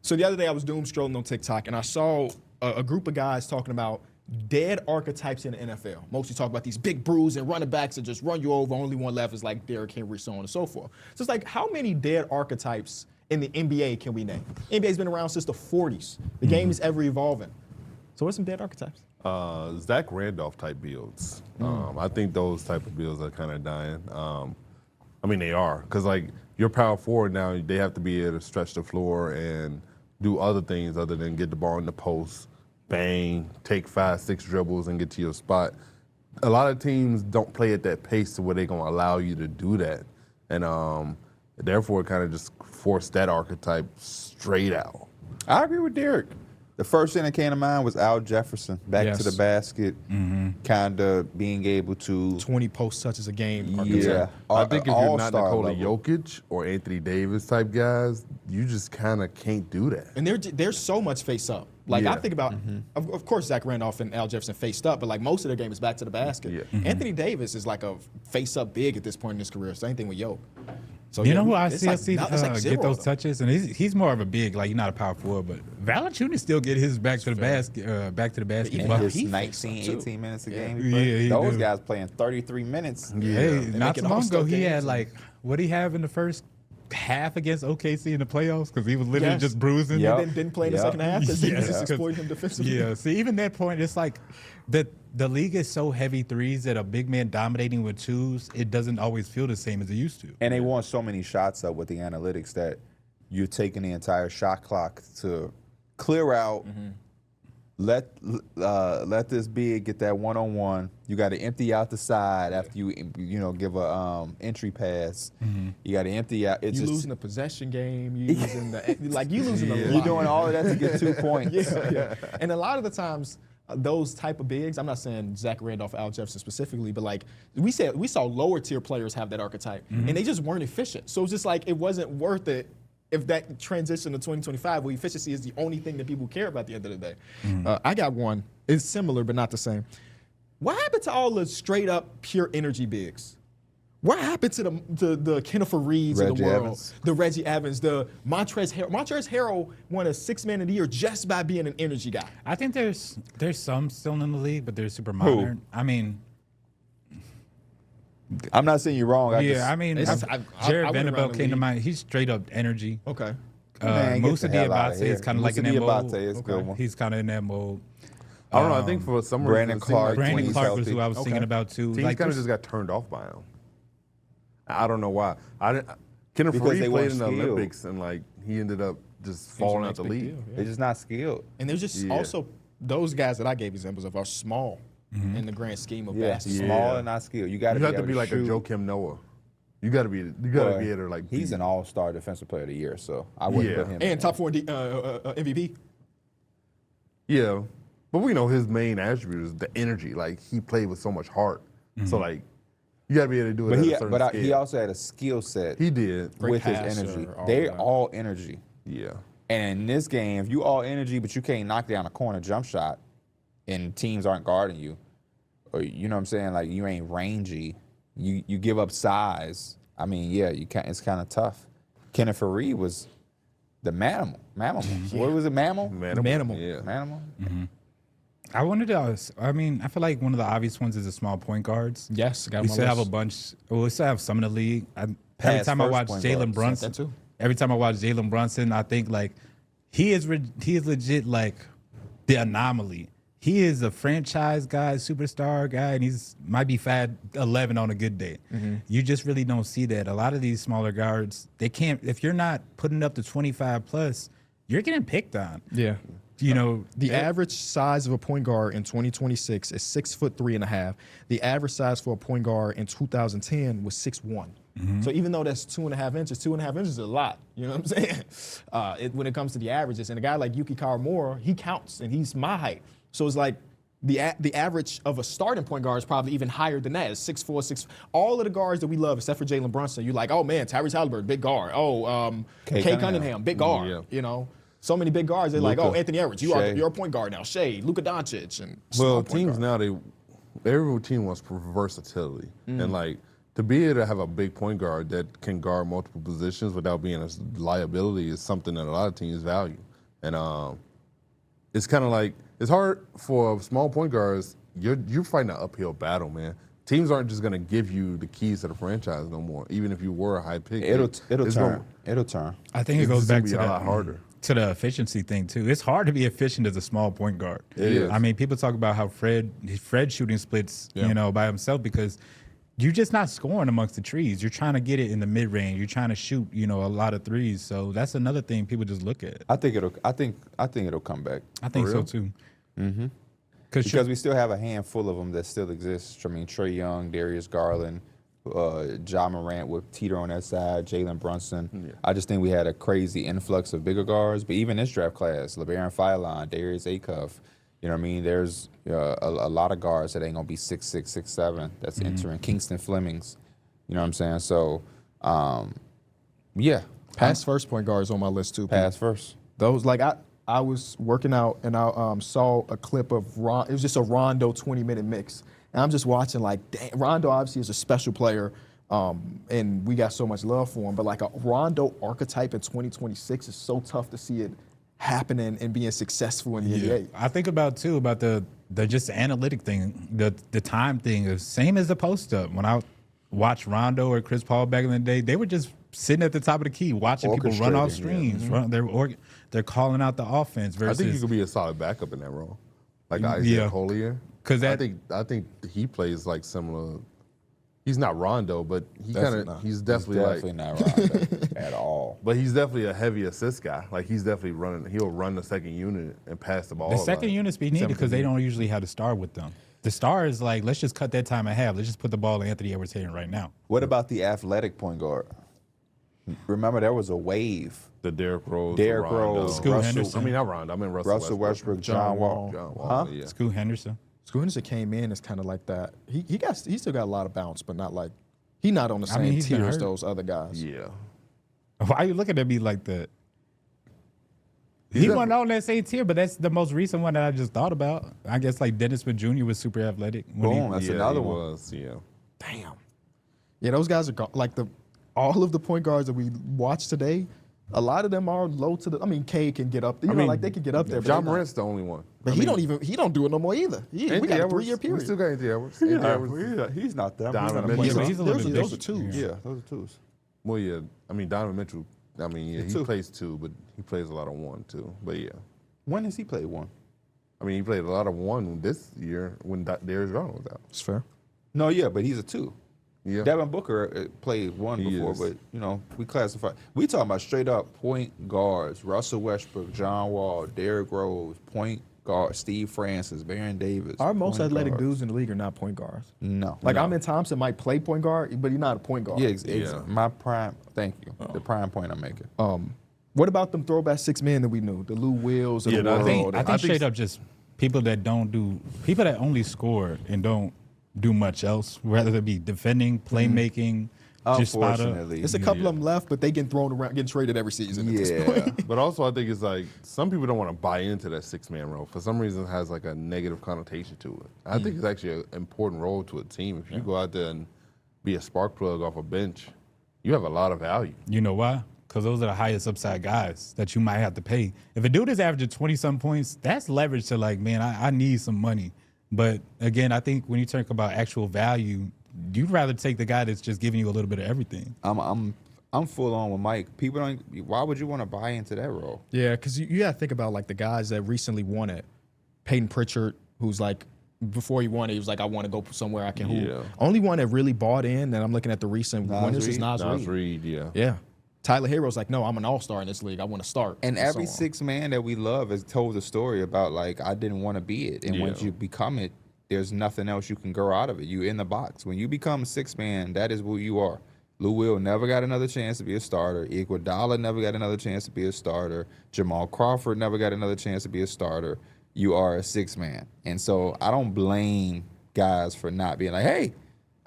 So the other day I was doom scrolling on TikTok and I saw a group of guys talking about dead archetypes in the NFL. Mostly talk about these big bruising running backs that just run you over. Only one left is like Derrick Henry, so on and so forth. So it's like, how many dead archetypes in the NBA can we name? NBA's been around since the 40s. The game is ever evolving. So what's some dead archetypes? Zach Randolph type builds. I think those type of builds are kind of dying. I mean, they are, because like your power forward now, they have to be able to stretch the floor and do other things other than get the ball in the post, bang, take 5-6 dribbles and get to your spot. A lot of teams don't play at that pace to where they're going to allow you to do that. And therefore, it kind of just forced that archetype straight out. I agree with Derek. The first thing that came to mind was Al Jefferson, back to the basket, kind of being able to 20 post touches a game. Yeah, I think if you're not Nikola level. Jokic or Anthony Davis type guys, you just kind of can't do that. And there's so much face up. Like I think about, of course, Zach Randolph and Al Jefferson faced up, but like most of their game is back to the basket. Yeah. Anthony Davis is like a face up big at this point in his career. Same thing with Yoke. So You know who I it's see like get those zero. touches, and he's more of a big, like, he's not a power forward, but Valanciunas still get his back to the basket. Even But his his he 19, too. 18 minutes a game. Yeah, he Those do. guys playing 33 minutes. Hey, They not make it so long all-star ago, he games had and- like, what did he have in the first half against OKC in the playoffs? Because he was literally Yes. just bruising. Yep. And then didn't play in the Yep. second half. They Yes. just exploited him defensively. Yeah, see, even that point, it's like the league is so heavy threes that a big man dominating with twos, it doesn't always feel the same as it used to. And they want so many shots up with the analytics that you're taking the entire shot clock to clear out. Let this big get that one-on-one. You got to empty out the side after you give a entry pass. You got to empty out. It's You just losing the possession game. You losing you losing a lot. you're doing all of that to get 2 points. Yeah. And a lot of the times, those type of bigs, I'm not saying Zach Randolph, Al Jefferson specifically, but like we saw lower tier players have that archetype, and they just weren't efficient. So it's just like it wasn't worth it if that transition to 2025, where efficiency is the only thing that people care about at the end of the day. I got one. It's similar, but not the same. What happened to all the straight up pure energy bigs? What happened to the Kenneth Reeds of the Reggie world, Evans. the Reggie Evans, the Montrezl Harrell? Montrezl Harrell won a 6 Man of the Year just by being an energy guy. I think there's some still in the league, but they're super modern. I mean, I'm not saying you're wrong. Jared I went Vanderbilt around the came to league. mind. He's straight up energy. Okay. Man, get Musa the hell outta Diabate here. is kind of like in Musa that mode. Diabate is a good one. He's kind of in that mode. I don't know. I think for some reason, Brandon it seemed like Clark, Brandon he's Clark was healthy. who I was thinking about too. teams Like, kind of there's- just got turned off by him. I don't know why. Kenneth Because Reed they played weren't in the skilled. Olympics and like he ended up just falling out the Big league. deal, yeah. They're just not skilled. And there's just Yeah. also those guys that I gave examples of are small in the grand scheme of Yeah, basketball. small and not skilled. You got You to have to be like a Joakim Noah. You got to be able to like. He's be- an all-star defensive player of the year, so I wouldn't Yeah. put him. And in top 4 MVP. Yeah, but we know his main attribute is the energy. Like he played with so much heart. So like you got to be able to do it. But at he, a certain but scale. he also had a skill set He did. Great with his passer, energy. all They're that. all energy. Yeah. And in this game, if you all energy, but you can't knock down a corner jump shot, and teams aren't guarding you, or you know what I'm saying, like you ain't rangy, you give up size. I mean, yeah, you can't. It's kind of tough. Kenneth Reed was the manimal. What was it, mammal? Manimal. Yeah. Manimal. I wanted to. I mean, I feel like one of the obvious ones is the small point guards. Yes, got We him on still my have a list. bunch. Well, we still have some in the league. Every Pass time I first watch point Jalen guards. Brunson, That too. every time I watch Jalen Brunson, I think like he is legit like the anomaly. He is a franchise guy, superstar guy, and he's might be 5'11" on a good day. You just really don't see that. A lot of these smaller guards, they can't. If you're not putting up to 25 plus, you're getting picked on. Yeah. You know, The average size of a point guard in 2026 is 6'3.5". The average size for a point guard in 2010 was 6'1". So even though that's 2.5 inches, 2.5 inches is a lot. You know what I'm saying? When it comes to the averages, and a guy like Yuki Kawamura, he counts, and he's my height. So it's like the average of a starting point guard is probably even higher than that. It's 6'4", 6. All of the guards that we love, except for Jalen Brunson, you're like, oh man, Tyrese Halliburton, big guard. Oh, Kay Cunningham, big guard. Yeah. You know. So many big guards. They're like, Luka, oh, Anthony Edwards, Shea. you're a point guard now. Shea, Luka Doncic, and Well, small point teams guard. now every team wants versatility, and like to be able to have a big point guard that can guard multiple positions without being a liability is something that a lot of teams value. And it's kind of like it's hard for small point guards. You're fighting an uphill battle, man. Teams aren't just gonna give you the keys to the franchise no more, even if you were a high pick. It'll turn. It'll turn. I think it It's goes gonna back be to a lot harder. to the efficiency thing too. It's hard to be efficient as a small point guard. It is. I mean, people talk about how Fred shooting splits, by himself because you're just not scoring amongst the trees. You're trying to get it in the mid range. You're trying to shoot, a lot of threes. So that's another thing people just look at. I think it'll come back. I think For so real? too. Mm-hmm. Because we still have a handful of them that still exist. I mean, Trae Young, Darius Garland, Ja Morant with Teeter on that side, Jalen Brunson. Yeah. I just think we had a crazy influx of bigger guards. But even this draft class, LeBaron Philon, Darius Acuff, you know what I mean? There's a lot of guards that ain't going to be 6'6", 6'7", that's entering. Kingston Flemings, you know what I'm saying? So, yeah. Pass first point guards on my list too. Pass first. Those I was working out and I saw a clip of It was just a Rondo 20-minute mix, and I'm just watching like, dang, Rondo obviously is a special player, and we got so much love for him. But like a Rondo archetype in 2026 is so tough to see it happening and being successful in the NBA. I think about the just analytic thing, the time thing is same as the post up. When I watched Rondo or Chris Paul back in the day, they were just sitting at the top of the key, watching people run off screens. They're calling out the offense. Versus, I think he could be a solid backup in that role, like Isaiah Collier. Because I think he plays like similar. He's not Rondo, but he's definitely not Rondo at all. But he's definitely a heavy assist guy. Like he's definitely running. He'll run the second unit and pass the ball. The second units be needed because they don't usually have the star with them. The star is like, let's just cut that time in half. Let's just put the ball in Anthony Edwards' hand right now. What about the athletic point guard? Remember, there was a wave. The Derrick Rose, Scoot Henderson. I mean, not Rondo. I mean Russell Westbrook, John Wall. Yeah. Scoot Henderson. Scoot Henderson came in as kind of like that. He still got a lot of bounce, but not like he's not on the same he's been tier as hurt. those other guys. Yeah. Why are you looking at me like that? He wasn't on that same tier, but that's the most recent one that I just thought about. I guess like Dennis Smith Jr. was super athletic. Boom, that's another one. Damn. Yeah, those guys are like all of the point guards that we watched today. A lot of them are low to the. I mean, K can get up there. Like they can get up there. John Morant's the only one. But he don't do it no more either. We got a 3-year period. We still got Anthony Edwards. He's not that. Donovan He's Mitchell. not he's a little bit Those are big. twos. Yeah, those are twos. Well, yeah. I mean, Donovan Mitchell. I mean, yeah, he Two. plays 2, but he plays a lot of 1 too. But yeah. When has he played one? I mean, he played a lot of 1 this year when Darius Garland was out. It's fair. No, yeah, but he's a 2. Yeah. Devin Booker played 1 He before, is. but we classify. We talking about straight up point guards: Russell Westbrook, John Wall, Derrick Rose, point guard Steve Francis, Baron Davis. Our most point athletic guards. dudes in the league are not point guards. No, Like no. Amin Thompson might play point guard, but he's not a point guard. Yeah, my prime. Thank you. The prime point I'm making. What about them throwback 6 men that we knew, the Lou Wills of the Yeah, I world? I think straight up just people that only score and don't do much else, whether it be defending, playmaking, just spot up. Unfortunately, It's a couple of them left, but they getting thrown around, getting traded every season. At this Yeah. point. But also, I think it's like some people don't want to buy into that 6-man role. For some reason, it has like a negative connotation to it. I think it's actually an important role to a team. If you go out there and be a spark plug off a bench, you have a lot of value. You know why? Because those are the highest upside guys that you might have to pay. If a dude is averaging 20-some points, that's leverage to like, man, I need some money. But again, I think when you talk about actual value, you'd rather take the guy that's just giving you a little bit of everything. I'm full on with Mike. People don't. Why would you want to buy into that role? Yeah, because you got to think about like the guys that recently won it. Peyton Pritchard, who's like, before he won it, he was like, I want to go somewhere I can hoop. Yeah. Only one that really bought in, and I'm looking at the recent Nas winners, is Reed? Nas Nas Reed. Reed, yeah. Yeah. Tyler Hero's like, no, I'm an all-star in this league. I want to start. And every so on. 6 man that we love has told the story about like I didn't want to be it, and once you become it, there's nothing else you can grow out of it. You in the box. When you become a 6-man, that is who you are. Lou Will never got another chance to be a starter. Iguodala never got another chance to be a starter. Jamal Crawford never got another chance to be a starter. You are a 6-man. And so I don't blame guys for not being like, hey,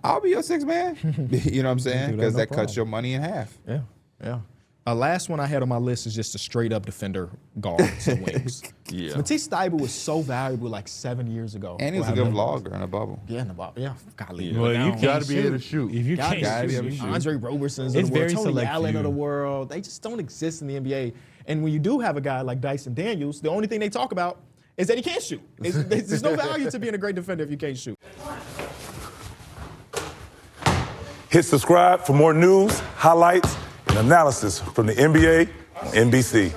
I'll be your 6-man. You know what I'm saying? do that, Because no that cuts problem. your money in half. Yeah, yeah. Last one I had on my list is just a straight up defender guards and wings. Yeah. Matisse Thybulle was so valuable like 7 years ago. And he was a good vlogger in a bubble. Yeah, in the bubble. Yeah, golly. Well, you gotta be able to shoot. If you Gotta can't be shoot, able to shoot. Andre Roberson's It's of the world, very Tony select Allen of the few. world. They just don't exist in the NBA. And when you do have a guy like Dyson Daniels, the only thing they talk about is that he can't shoot. There's no value to being a great defender if you can't shoot. Hit subscribe for more news, highlights, and analysis from the NBA on NBC.